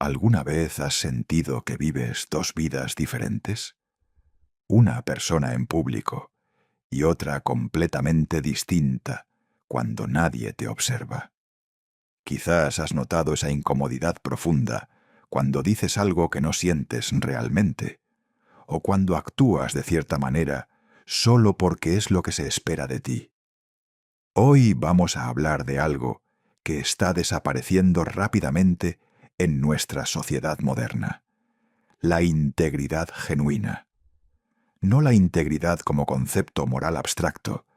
¿Alguna vez has sentido que vives dos vidas diferentes? Una persona en público y otra completamente distinta cuando nadie te observa. Quizás has notado esa incomodidad profunda cuando dices algo que no sientes realmente, o cuando actúas de cierta manera solo porque es lo que se espera de ti. Hoy vamos a hablar de algo que está desapareciendo rápidamente en nuestra sociedad moderna: la integridad genuina. No la integridad como concepto moral abstracto,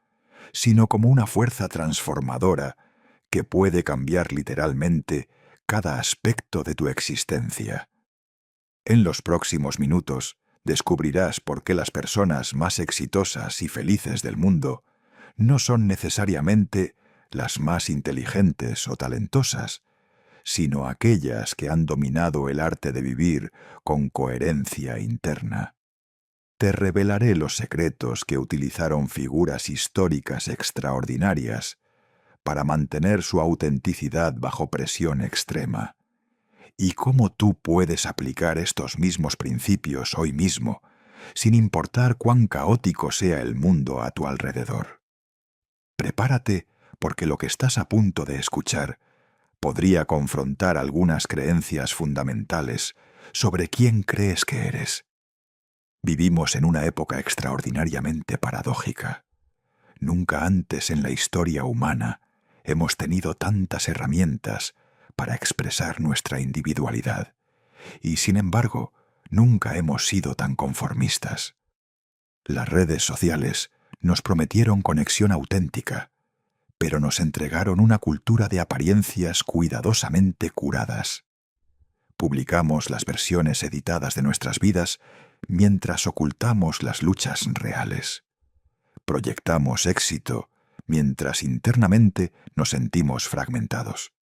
sino como una fuerza transformadora que puede cambiar literalmente cada aspecto de tu existencia. En los próximos minutos descubrirás por qué las personas más exitosas y felices del mundo no son necesariamente las más inteligentes o talentosas, sino aquellas que han dominado el arte de vivir con coherencia interna. Te revelaré los secretos que utilizaron figuras históricas extraordinarias para mantener su autenticidad bajo presión extrema, y cómo tú puedes aplicar estos mismos principios hoy mismo, sin importar cuán caótico sea el mundo a tu alrededor. Prepárate, porque lo que estás a punto de escuchar podría confrontar algunas creencias fundamentales sobre quién crees que eres. Vivimos en una época extraordinariamente paradójica. Nunca antes en la historia humana hemos tenido tantas herramientas para expresar nuestra individualidad, y sin embargo, nunca hemos sido tan conformistas. Las redes sociales nos prometieron conexión auténtica, pero nos entregaron una cultura de apariencias cuidadosamente curadas. Publicamos las versiones editadas de nuestras vidas mientras ocultamos las luchas reales. Proyectamos éxito mientras internamente nos sentimos fragmentados.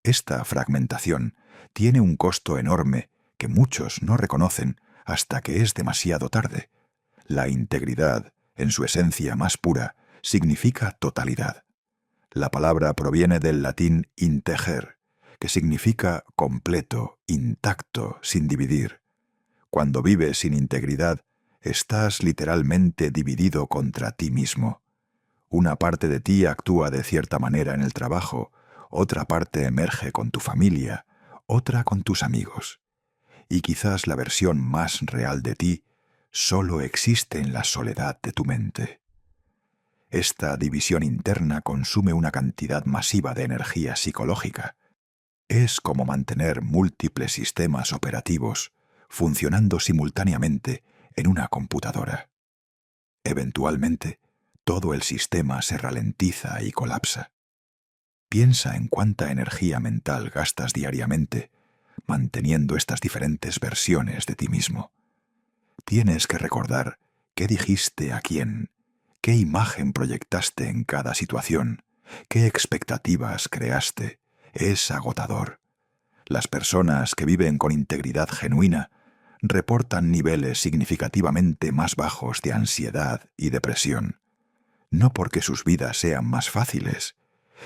Esta fragmentación tiene un costo enorme que muchos no reconocen hasta que es demasiado tarde. La integridad, en su esencia más pura, significa totalidad. La palabra proviene del latín integer, que significa completo, intacto, sin dividir. Cuando vives sin integridad, estás literalmente dividido contra ti mismo. Una parte de ti actúa de cierta manera en el trabajo, otra parte emerge con tu familia, otra con tus amigos. Y quizás la versión más real de ti solo existe en la soledad de tu mente. Esta división interna consume una cantidad masiva de energía psicológica. Es como mantener múltiples sistemas operativos funcionando simultáneamente en una computadora. Eventualmente, todo el sistema se ralentiza y colapsa. Piensa en cuánta energía mental gastas diariamente manteniendo estas diferentes versiones de ti mismo. Tienes que recordar qué dijiste a quién, qué imagen proyectaste en cada situación, qué expectativas creaste. Es agotador. Las personas que viven con integridad genuina reportan niveles significativamente más bajos de ansiedad y depresión, no porque sus vidas sean más fáciles,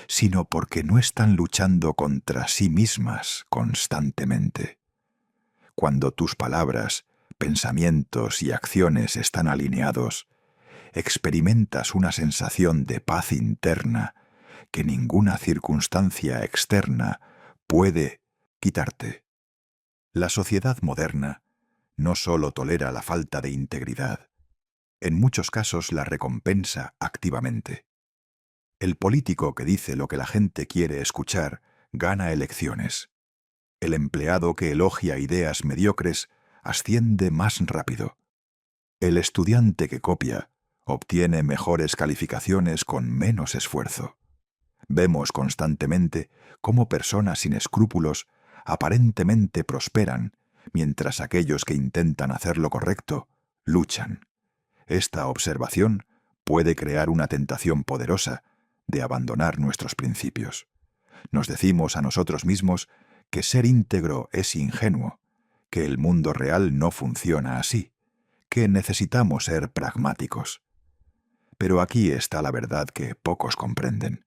sino porque no están luchando contra sí mismas constantemente. Cuando tus palabras, pensamientos y acciones están alineados, experimentas una sensación de paz interna que ninguna circunstancia externa puede quitarte. La sociedad moderna no solo tolera la falta de integridad, en muchos casos la recompensa activamente. El político que dice lo que la gente quiere escuchar gana elecciones. El empleado que elogia ideas mediocres asciende más rápido. El estudiante que copia obtiene mejores calificaciones con menos esfuerzo. Vemos constantemente cómo personas sin escrúpulos aparentemente prosperan, mientras aquellos que intentan hacer lo correcto luchan. Esta observación puede crear una tentación poderosa de abandonar nuestros principios. Nos decimos a nosotros mismos que ser íntegro es ingenuo, que el mundo real no funciona así, que necesitamos ser pragmáticos. Pero aquí está la verdad que pocos comprenden.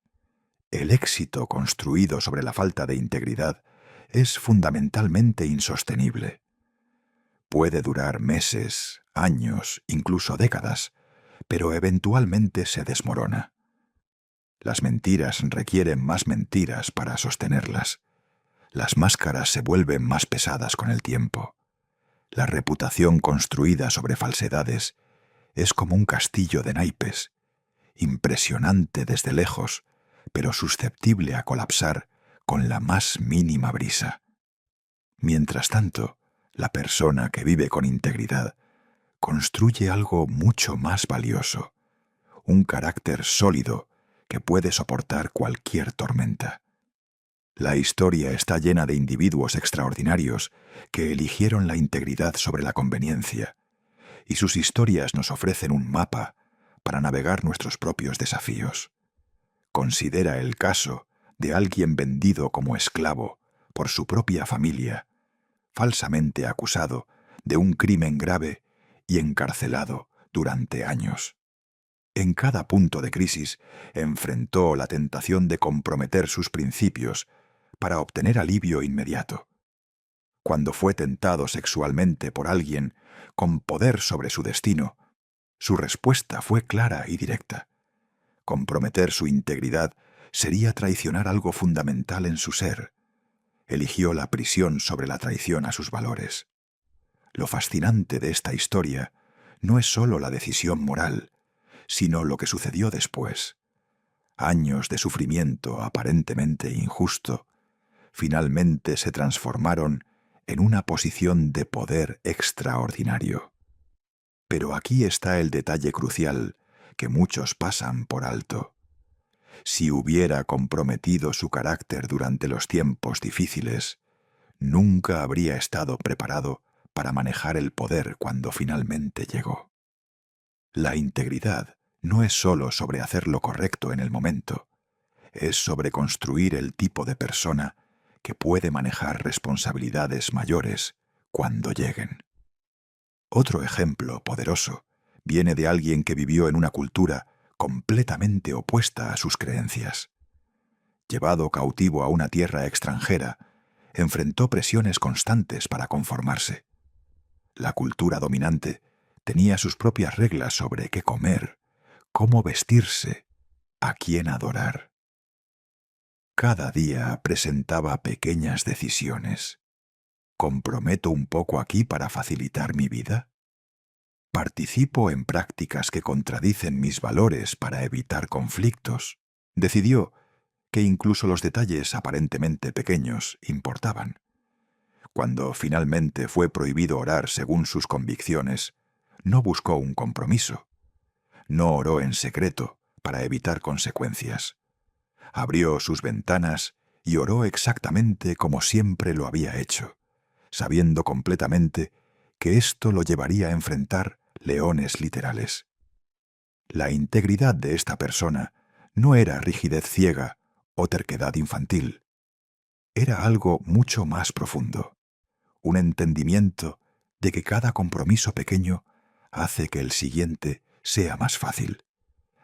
El éxito construido sobre la falta de integridad es fundamentalmente insostenible. Puede durar meses, años, incluso décadas, pero eventualmente se desmorona. Las mentiras requieren más mentiras para sostenerlas. Las máscaras se vuelven más pesadas con el tiempo. La reputación construida sobre falsedades es como un castillo de naipes, impresionante desde lejos, pero susceptible a colapsar con la más mínima brisa. Mientras tanto, la persona que vive con integridad construye algo mucho más valioso, un carácter sólido que puede soportar cualquier tormenta. La historia está llena de individuos extraordinarios que eligieron la integridad sobre la conveniencia, y sus historias nos ofrecen un mapa para navegar nuestros propios desafíos. Considera el caso de alguien vendido como esclavo por su propia familia, falsamente acusado de un crimen grave y encarcelado durante años. En cada punto de crisis enfrentó la tentación de comprometer sus principios para obtener alivio inmediato. Cuando fue tentado sexualmente por alguien con poder sobre su destino, su respuesta fue clara y directa. Comprometer su integridad sería traicionar algo fundamental en su ser. Eligió la prisión sobre la traición a sus valores. Lo fascinante de esta historia no es sólo la decisión moral, sino lo que sucedió después. Años de sufrimiento aparentemente injusto, finalmente se transformaron en una posición de poder extraordinario. Pero aquí está el detalle crucial que muchos pasan por alto. Si hubiera comprometido su carácter durante los tiempos difíciles, nunca habría estado preparado para manejar el poder cuando finalmente llegó. La integridad no es sólo sobre hacer lo correcto en el momento, es sobre construir el tipo de persona que puede manejar responsabilidades mayores cuando lleguen. Otro ejemplo poderoso viene de alguien que vivió en una cultura completamente opuesta a sus creencias. Llevado cautivo a una tierra extranjera, enfrentó presiones constantes para conformarse. La cultura dominante tenía sus propias reglas sobre qué comer, cómo vestirse, a quién adorar. Cada día presentaba pequeñas decisiones. ¿Comprometo un poco aquí para facilitar mi vida? ¿Participo en prácticas que contradicen mis valores para evitar conflictos? Decidió que incluso los detalles aparentemente pequeños importaban. Cuando finalmente fue prohibido orar según sus convicciones, no buscó un compromiso. No oró en secreto para evitar consecuencias. Abrió sus ventanas y oró exactamente como siempre lo había hecho, sabiendo completamente que esto lo llevaría a enfrentar leones literales. La integridad de esta persona no era rigidez ciega o terquedad infantil. Era algo mucho más profundo, un entendimiento de que cada compromiso pequeño hace que el siguiente sea más fácil,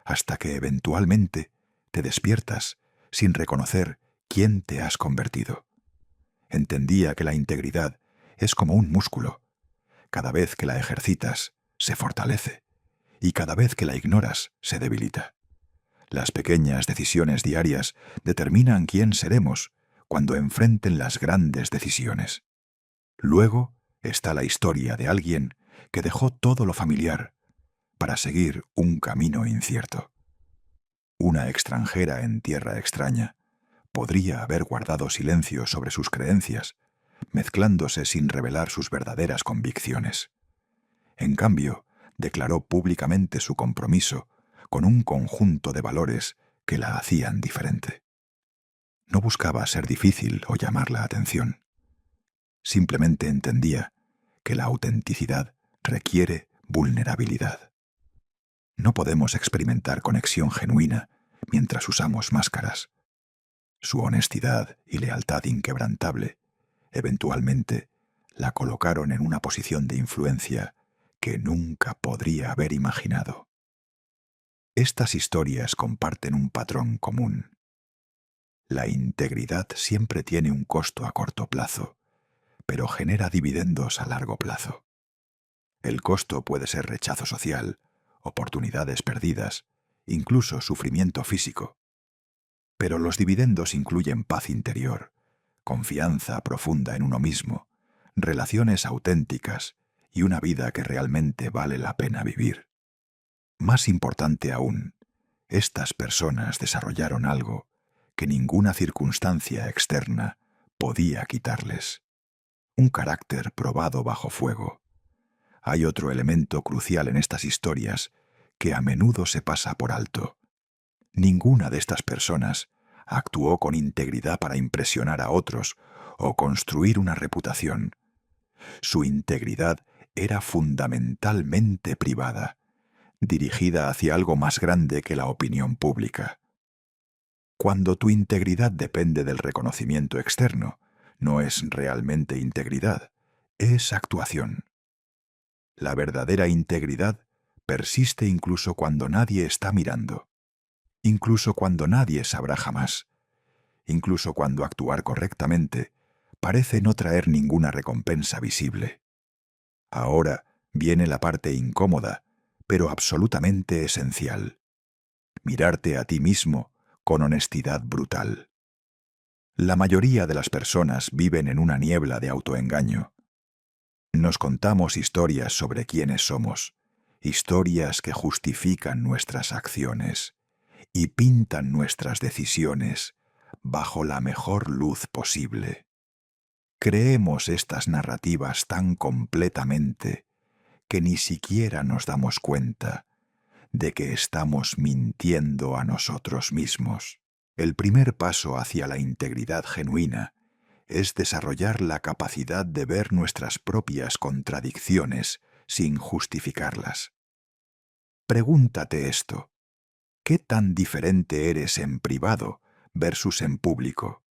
hasta que eventualmente te despiertas sin reconocer quién te has convertido. Entendía que la integridad es como un músculo. Cada vez que la ejercitas, se fortalece, y cada vez que la ignoras, se debilita. Las pequeñas decisiones diarias determinan quién seremos cuando enfrenten las grandes decisiones. Luego está la historia de alguien que dejó todo lo familiar para seguir un camino incierto. Una extranjera en tierra extraña podría haber guardado silencio sobre sus creencias, mezclándose sin revelar sus verdaderas convicciones. En cambio, declaró públicamente su compromiso con un conjunto de valores que la hacían diferente. No buscaba ser difícil o llamar la atención. Simplemente entendía que la autenticidad requiere vulnerabilidad. No podemos experimentar conexión genuina mientras usamos máscaras. Su honestidad y lealtad inquebrantable, eventualmente, la colocaron en una posición de influencia que nunca podría haber imaginado. Estas historias comparten un patrón común. La integridad siempre tiene un costo a corto plazo, pero genera dividendos a largo plazo. El costo puede ser rechazo social, oportunidades perdidas, incluso sufrimiento físico. Pero los dividendos incluyen paz interior, confianza profunda en uno mismo, relaciones auténticas y una vida que realmente vale la pena vivir. Más importante aún, estas personas desarrollaron algo que ninguna circunstancia externa podía quitarles: un carácter probado bajo fuego. Hay otro elemento crucial en estas historias que a menudo se pasa por alto. Ninguna de estas personas actuó con integridad para impresionar a otros o construir una reputación. Su integridad era fundamentalmente privada, dirigida hacia algo más grande que la opinión pública. Cuando tu integridad depende del reconocimiento externo, no es realmente integridad, es actuación. La verdadera integridad persiste incluso cuando nadie está mirando, incluso cuando nadie sabrá jamás, incluso cuando actuar correctamente parece no traer ninguna recompensa visible. Ahora viene la parte incómoda, pero absolutamente esencial: mirarte a ti mismo con honestidad brutal. La mayoría de las personas viven en una niebla de autoengaño. Nos contamos historias sobre quiénes somos, historias que justifican nuestras acciones y pintan nuestras decisiones bajo la mejor luz posible. Creemos estas narrativas tan completamente que ni siquiera nos damos cuenta de que estamos mintiendo a nosotros mismos. El primer paso hacia la integridad genuina es desarrollar la capacidad de ver nuestras propias contradicciones sin justificarlas. Pregúntate esto: ¿qué tan diferente eres en privado versus en público?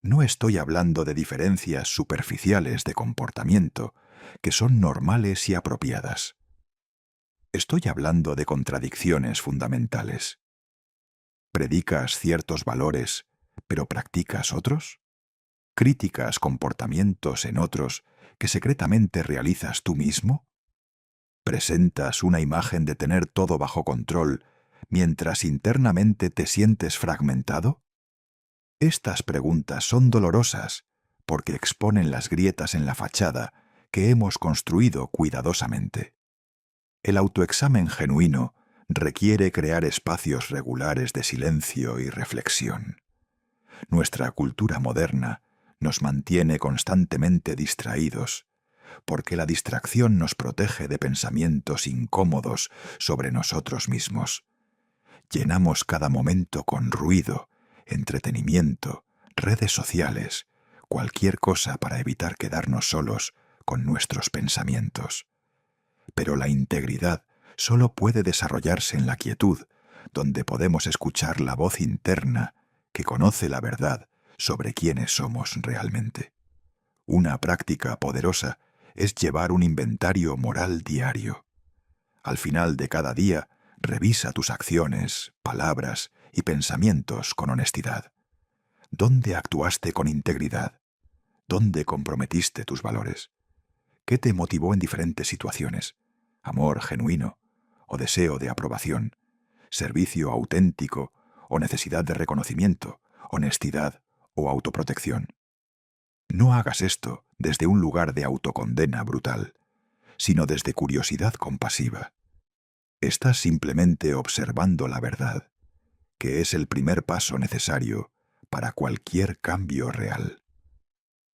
No estoy hablando de diferencias superficiales de comportamiento, que son normales y apropiadas. Estoy hablando de contradicciones fundamentales. ¿Predicas ciertos valores, pero practicas otros? ¿Criticas comportamientos en otros que secretamente realizas tú mismo? ¿Presentas una imagen de tener todo bajo control mientras internamente te sientes fragmentado? Estas preguntas son dolorosas porque exponen las grietas en la fachada que hemos construido cuidadosamente. El autoexamen genuino requiere crear espacios regulares de silencio y reflexión. Nuestra cultura moderna nos mantiene constantemente distraídos, porque la distracción nos protege de pensamientos incómodos sobre nosotros mismos. Llenamos cada momento con ruido, entretenimiento, redes sociales, cualquier cosa para evitar quedarnos solos con nuestros pensamientos. Pero la integridad solo puede desarrollarse en la quietud, donde podemos escuchar la voz interna que conoce la verdad sobre quiénes somos realmente. Una práctica poderosa es llevar un inventario moral diario. Al final de cada día, revisa tus acciones, palabras y pensamientos con honestidad. ¿Dónde actuaste con integridad? ¿Dónde comprometiste tus valores? ¿Qué te motivó en diferentes situaciones? ¿Amor genuino o deseo de aprobación? ¿Servicio auténtico o necesidad de reconocimiento? ¿Honestidad o autoprotección? No hagas esto desde un lugar de autocondena brutal, sino desde curiosidad compasiva. Estás simplemente observando la verdad, que es el primer paso necesario para cualquier cambio real.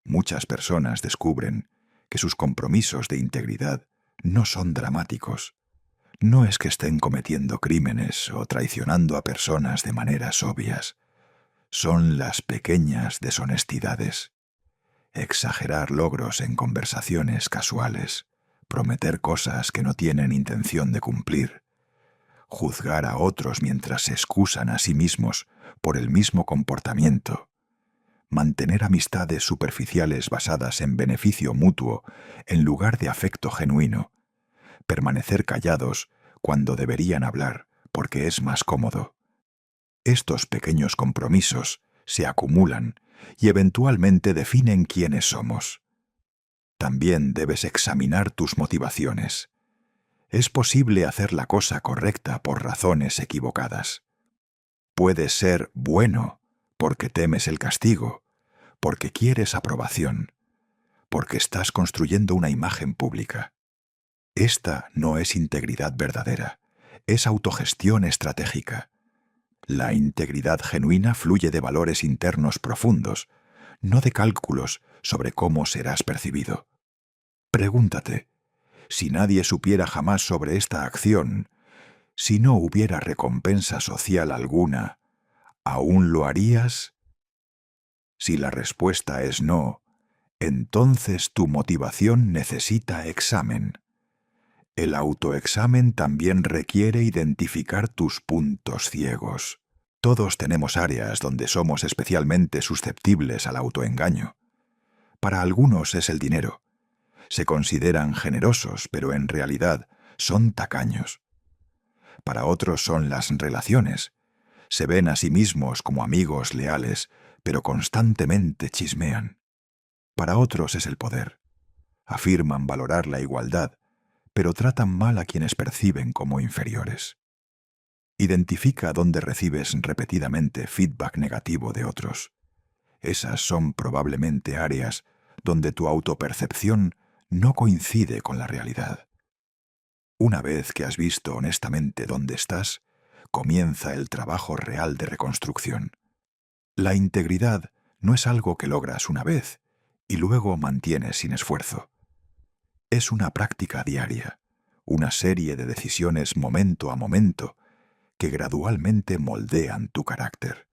Muchas personas descubren que sus compromisos de integridad no son dramáticos. No es que estén cometiendo crímenes o traicionando a personas de maneras obvias. Son las pequeñas deshonestidades. Exagerar logros en conversaciones casuales, prometer cosas que no tienen intención de cumplir, juzgar a otros mientras se excusan a sí mismos por el mismo comportamiento, mantener amistades superficiales basadas en beneficio mutuo en lugar de afecto genuino, permanecer callados cuando deberían hablar porque es más cómodo. Estos pequeños compromisos se acumulan y eventualmente definen quiénes somos. También debes examinar tus motivaciones. Es posible hacer la cosa correcta por razones equivocadas. Puedes ser bueno porque temes el castigo, porque quieres aprobación, porque estás construyendo una imagen pública. Esta no es integridad verdadera, es autogestión estratégica. La integridad genuina fluye de valores internos profundos, no de cálculos sobre cómo serás percibido. Pregúntate, si nadie supiera jamás sobre esta acción, si no hubiera recompensa social alguna, ¿aún lo harías? Si la respuesta es no, entonces tu motivación necesita examen. El autoexamen también requiere identificar tus puntos ciegos. Todos tenemos áreas donde somos especialmente susceptibles al autoengaño. Para algunos es el dinero. Se consideran generosos, pero en realidad son tacaños. Para otros son las relaciones. Se ven a sí mismos como amigos leales, pero constantemente chismean. Para otros es el poder. Afirman valorar la igualdad, pero tratan mal a quienes perciben como inferiores. Identifica dónde recibes repetidamente feedback negativo de otros. Esas son probablemente áreas donde tu autopercepción no coincide con la realidad. Una vez que has visto honestamente dónde estás, comienza el trabajo real de reconstrucción. La integridad no es algo que logras una vez y luego mantienes sin esfuerzo. Es una práctica diaria, una serie de decisiones momento a momento que gradualmente moldean tu carácter.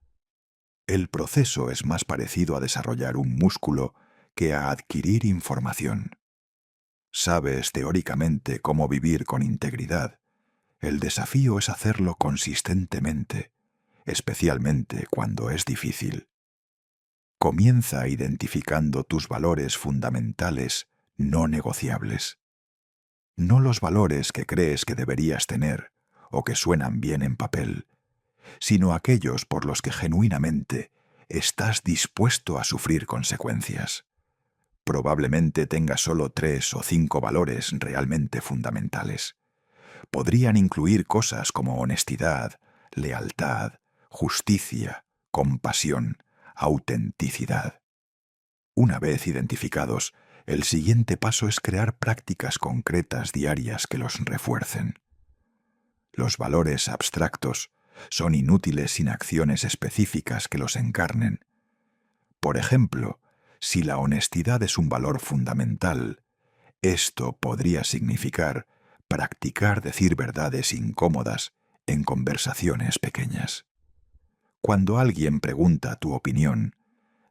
El proceso es más parecido a desarrollar un músculo que a adquirir información. Sabes teóricamente cómo vivir con integridad. El desafío es hacerlo consistentemente, especialmente cuando es difícil. Comienza identificando tus valores fundamentales no negociables. No los valores que crees que deberías tener o que suenan bien en papel, sino aquellos por los que genuinamente estás dispuesto a sufrir consecuencias. Probablemente tengas solo 3 o 5 valores realmente fundamentales. Podrían incluir cosas como honestidad, lealtad, justicia, compasión, autenticidad. Una vez identificados, el siguiente paso es crear prácticas concretas diarias que los refuercen. Los valores abstractos son inútiles sin acciones específicas que los encarnen. Por ejemplo, si la honestidad es un valor fundamental, esto podría significar practicar decir verdades incómodas en conversaciones pequeñas. Cuando alguien pregunta tu opinión,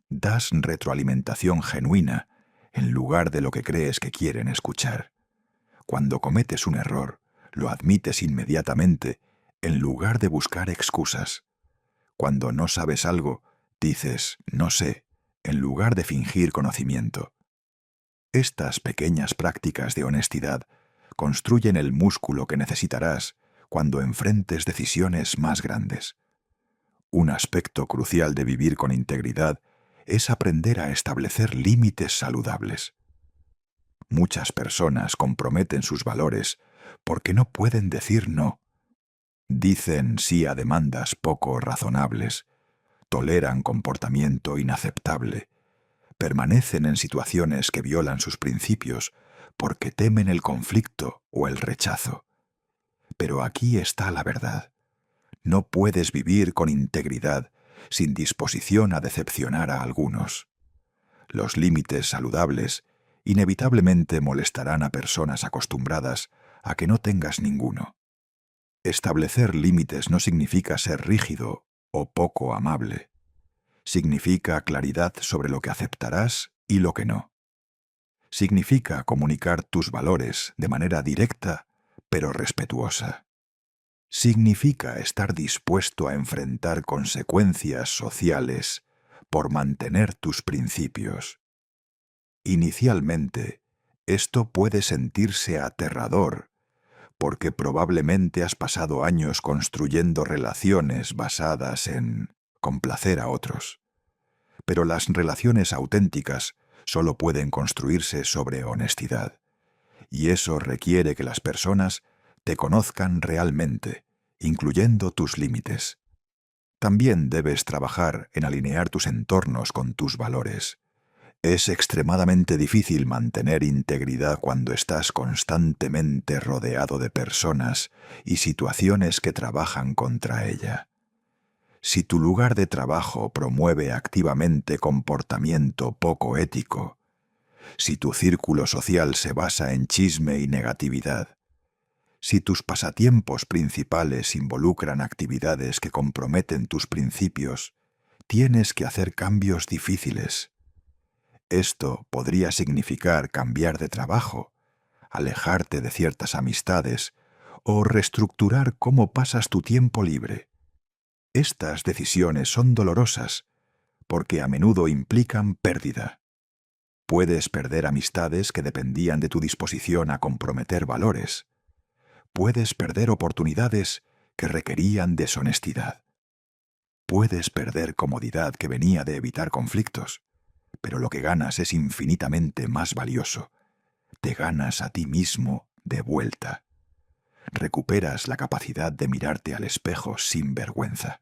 das retroalimentación genuina en lugar de lo que crees que quieren escuchar. Cuando cometes un error, lo admites inmediatamente en lugar de buscar excusas. Cuando no sabes algo, dices «no sé», en lugar de fingir conocimiento. Estas pequeñas prácticas de honestidad construyen el músculo que necesitarás cuando enfrentes decisiones más grandes. Un aspecto crucial de vivir con integridad es aprender a establecer límites saludables. Muchas personas comprometen sus valores porque no pueden decir no. Dicen sí a demandas poco razonables, toleran comportamiento inaceptable, permanecen en situaciones que violan sus principios porque temen el conflicto o el rechazo. Pero aquí está la verdad. No puedes vivir con integridad sin disposición a decepcionar a algunos. Los límites saludables inevitablemente molestarán a personas acostumbradas a que no tengas ninguno. Establecer límites no significa ser rígido o poco amable. Significa claridad sobre lo que aceptarás y lo que no. Significa comunicar tus valores de manera directa, pero respetuosa. Significa estar dispuesto a enfrentar consecuencias sociales por mantener tus principios. Inicialmente, esto puede sentirse aterrador, porque probablemente has pasado años construyendo relaciones basadas en complacer a otros. Pero las relaciones auténticas solo pueden construirse sobre honestidad. Y eso requiere que las personas te conozcan realmente, incluyendo tus límites. También debes trabajar en alinear tus entornos con tus valores. Es extremadamente difícil mantener integridad cuando estás constantemente rodeado de personas y situaciones que trabajan contra ella. Si tu lugar de trabajo promueve activamente comportamiento poco ético, si tu círculo social se basa en chisme y negatividad, si tus pasatiempos principales involucran actividades que comprometen tus principios, tienes que hacer cambios difíciles. Esto podría significar cambiar de trabajo, alejarte de ciertas amistades o reestructurar cómo pasas tu tiempo libre. Estas decisiones son dolorosas porque a menudo implican pérdida. Puedes perder amistades que dependían de tu disposición a comprometer valores. Puedes perder oportunidades que requerían deshonestidad. Puedes perder comodidad que venía de evitar conflictos, pero lo que ganas es infinitamente más valioso. Te ganas a ti mismo de vuelta. Recuperas la capacidad de mirarte al espejo sin vergüenza.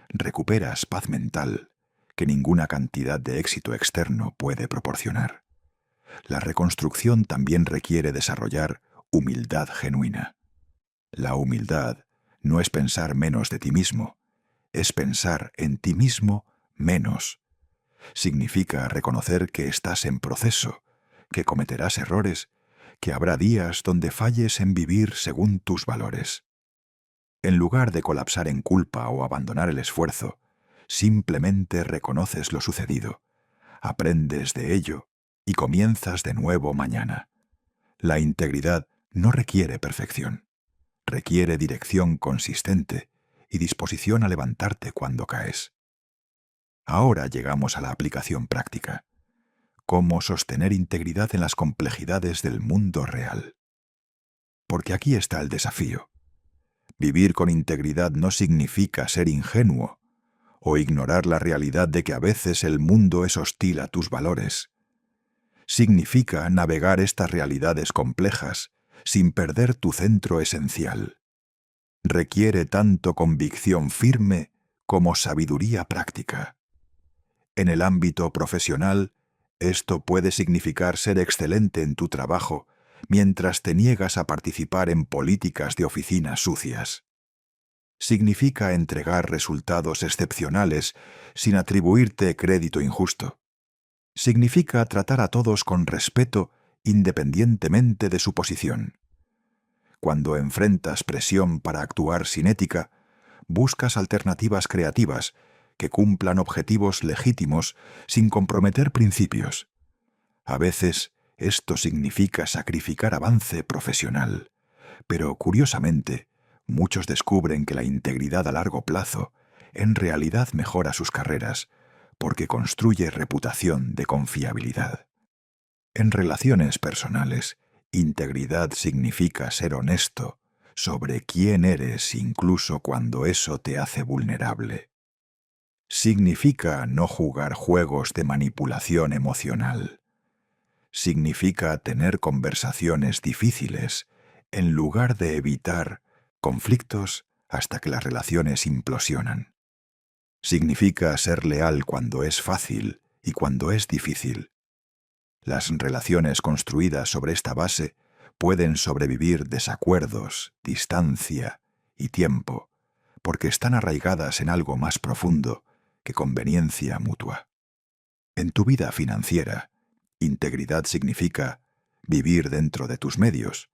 Recuperas paz mental que ninguna cantidad de éxito externo puede proporcionar. La reconstrucción también requiere desarrollar humildad genuina. La humildad no es pensar menos de ti mismo, es pensar en ti mismo menos. Significa reconocer que estás en proceso, que cometerás errores, que habrá días donde falles en vivir según tus valores. En lugar de colapsar en culpa o abandonar el esfuerzo, simplemente reconoces lo sucedido, aprendes de ello y comienzas de nuevo mañana. La integridad no requiere perfección, requiere dirección consistente y disposición a levantarte cuando caes. Ahora llegamos a la aplicación práctica. ¿Cómo sostener integridad en las complejidades del mundo real? Porque aquí está el desafío. Vivir con integridad no significa ser ingenuo o ignorar la realidad de que a veces el mundo es hostil a tus valores. Significa navegar estas realidades complejas sin perder tu centro esencial. Requiere tanto convicción firme como sabiduría práctica. En el ámbito profesional, esto puede significar ser excelente en tu trabajo mientras te niegas a participar en políticas de oficina sucias. Significa entregar resultados excepcionales sin atribuirte crédito injusto. Significa tratar a todos con respeto independientemente de su posición. Cuando enfrentas presión para actuar sin ética, buscas alternativas creativas que cumplan objetivos legítimos sin comprometer principios. A veces, esto significa sacrificar avance profesional, pero curiosamente, muchos descubren que la integridad a largo plazo en realidad mejora sus carreras porque construye reputación de confiabilidad. En relaciones personales, integridad significa ser honesto sobre quién eres incluso cuando eso te hace vulnerable. Significa no jugar juegos de manipulación emocional. Significa tener conversaciones difíciles en lugar de evitar conflictos hasta que las relaciones implosionan. Significa ser leal cuando es fácil y cuando es difícil. Las relaciones construidas sobre esta base pueden sobrevivir desacuerdos, distancia y tiempo, porque están arraigadas en algo más profundo que conveniencia mutua. En tu vida financiera, integridad significa vivir dentro de tus medios,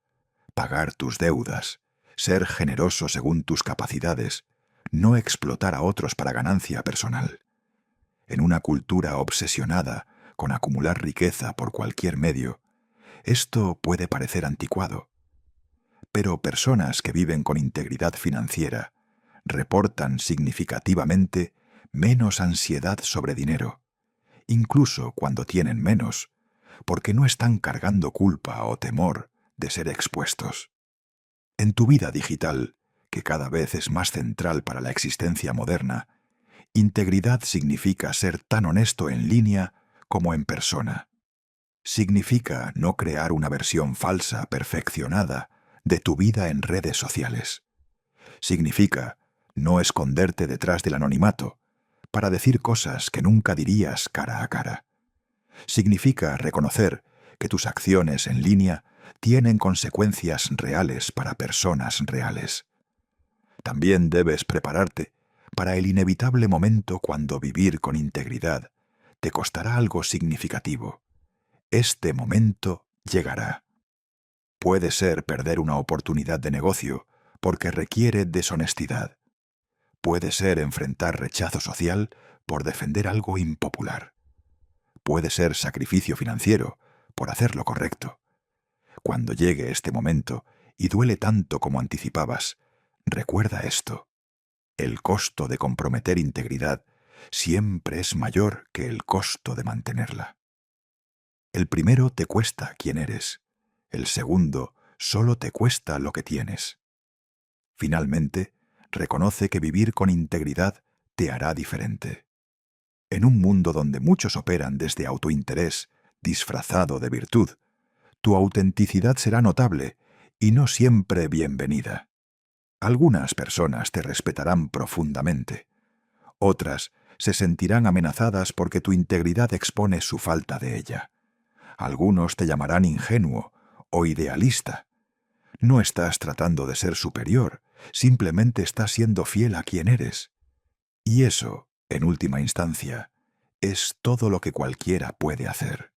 pagar tus deudas, ser generoso según tus capacidades, no explotar a otros para ganancia personal. En una cultura obsesionada con acumular riqueza por cualquier medio, esto puede parecer anticuado. Pero personas que viven con integridad financiera reportan significativamente menos ansiedad sobre dinero, incluso cuando tienen menos, porque no están cargando culpa o temor de ser expuestos. En tu vida digital, que cada vez es más central para la existencia moderna, Integridad significa ser tan honesto en línea como en persona. Significa no crear una versión falsa, perfeccionada, de tu vida en redes sociales. Significa no esconderte detrás del anonimato para decir cosas que nunca dirías cara a cara. Significa reconocer que tus acciones en línea tienen consecuencias reales para personas reales. También debes prepararte para el inevitable momento cuando vivir con integridad te costará algo significativo. Este momento llegará. Puede ser perder una oportunidad de negocio porque requiere deshonestidad. Puede ser enfrentar rechazo social por defender algo impopular. Puede ser sacrificio financiero por hacer lo correcto. Cuando llegue este momento y duele tanto como anticipabas, recuerda esto. El costo de comprometer integridad siempre es mayor que el costo de mantenerla. El primero te cuesta quién eres. El segundo solo te cuesta lo que tienes. Finalmente, reconoce que vivir con integridad te hará diferente. En un mundo donde muchos operan desde autointerés, disfrazado de virtud, tu autenticidad será notable y no siempre bienvenida. Algunas personas te respetarán profundamente. Otras se sentirán amenazadas porque tu integridad expone su falta de ella. Algunos te llamarán ingenuo o idealista. No estás tratando de ser superior, simplemente estás siendo fiel a quien eres. Y eso, en última instancia, es todo lo que cualquiera puede hacer.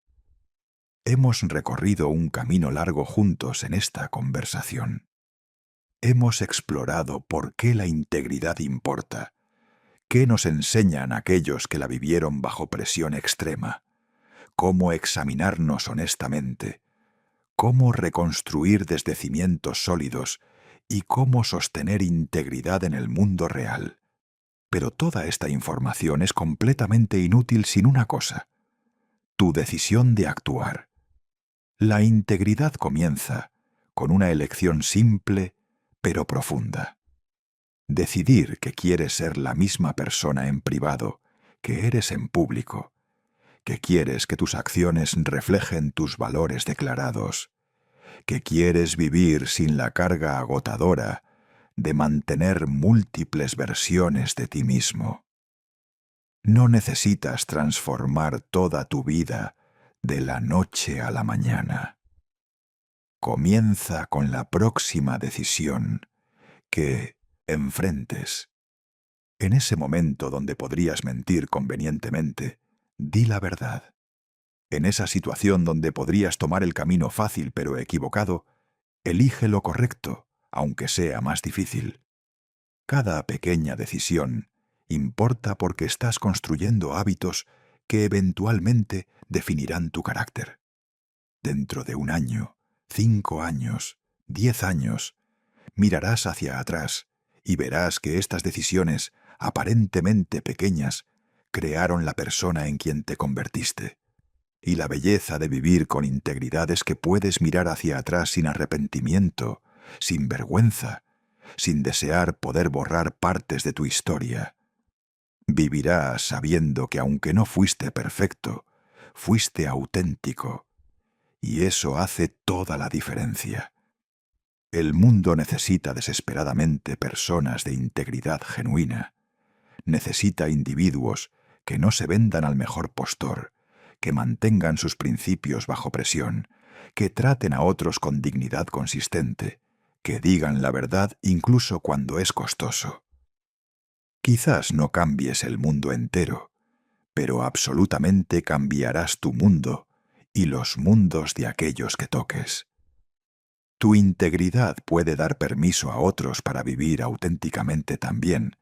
Hemos recorrido un camino largo juntos en esta conversación. Hemos explorado por qué la integridad importa, qué nos enseñan aquellos que la vivieron bajo presión extrema, cómo examinarnos honestamente, cómo reconstruir desde cimientos sólidos y cómo sostener integridad en el mundo real. Pero toda esta información es completamente inútil sin una cosa: tu decisión de actuar. La integridad comienza con una elección simple pero profunda. Decidir que quieres ser la misma persona en privado que eres en público, que quieres que tus acciones reflejen tus valores declarados, que quieres vivir sin la carga agotadora de mantener múltiples versiones de ti mismo. No necesitas transformar toda tu vida de la noche a la mañana. Comienza con la próxima decisión que enfrentes. En ese momento donde podrías mentir convenientemente, di la verdad. En esa situación donde podrías tomar el camino fácil pero equivocado, elige lo correcto, aunque sea más difícil. Cada pequeña decisión importa porque estás construyendo hábitos que eventualmente definirán tu carácter. Dentro de 1 año, 5 años, 10 años, mirarás hacia atrás y verás que estas decisiones, aparentemente pequeñas, crearon la persona en quien te convertiste. Y la belleza de vivir con integridad es que puedes mirar hacia atrás sin arrepentimiento, sin vergüenza, sin desear poder borrar partes de tu historia. Vivirás sabiendo que aunque no fuiste perfecto, fuiste auténtico. Y eso hace toda la diferencia. El mundo necesita desesperadamente personas de integridad genuina. Necesita individuos que no se vendan al mejor postor, que mantengan sus principios bajo presión, que traten a otros con dignidad consistente, que digan la verdad incluso cuando es costoso. Quizás no cambies el mundo entero, pero absolutamente cambiarás tu mundo y los mundos de aquellos que toques. Tu integridad puede dar permiso a otros para vivir auténticamente también,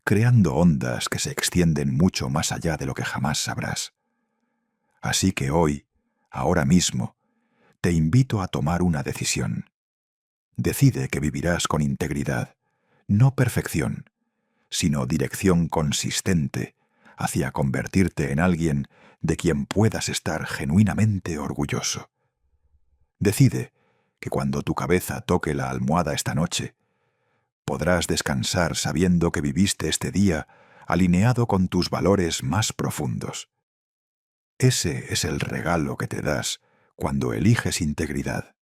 creando ondas que se extienden mucho más allá de lo que jamás sabrás. Así que hoy, ahora mismo, te invito a tomar una decisión. Decide que vivirás con integridad, no perfección, sino dirección consistente hacia convertirte en alguien de quien puedas estar genuinamente orgulloso. Decide que cuando tu cabeza toque la almohada esta noche, podrás descansar sabiendo que viviste este día alineado con tus valores más profundos. Ese es el regalo que te das cuando eliges integridad.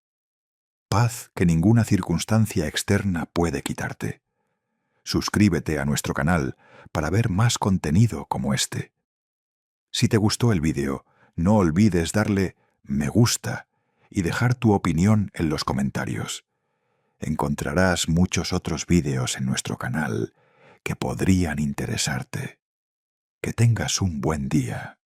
Paz que ninguna circunstancia externa puede quitarte. Suscríbete a nuestro canal para ver más contenido como este. Si te gustó el vídeo, no olvides darle me gusta y dejar tu opinión en los comentarios. Encontrarás muchos otros vídeos en nuestro canal que podrían interesarte. Que tengas un buen día.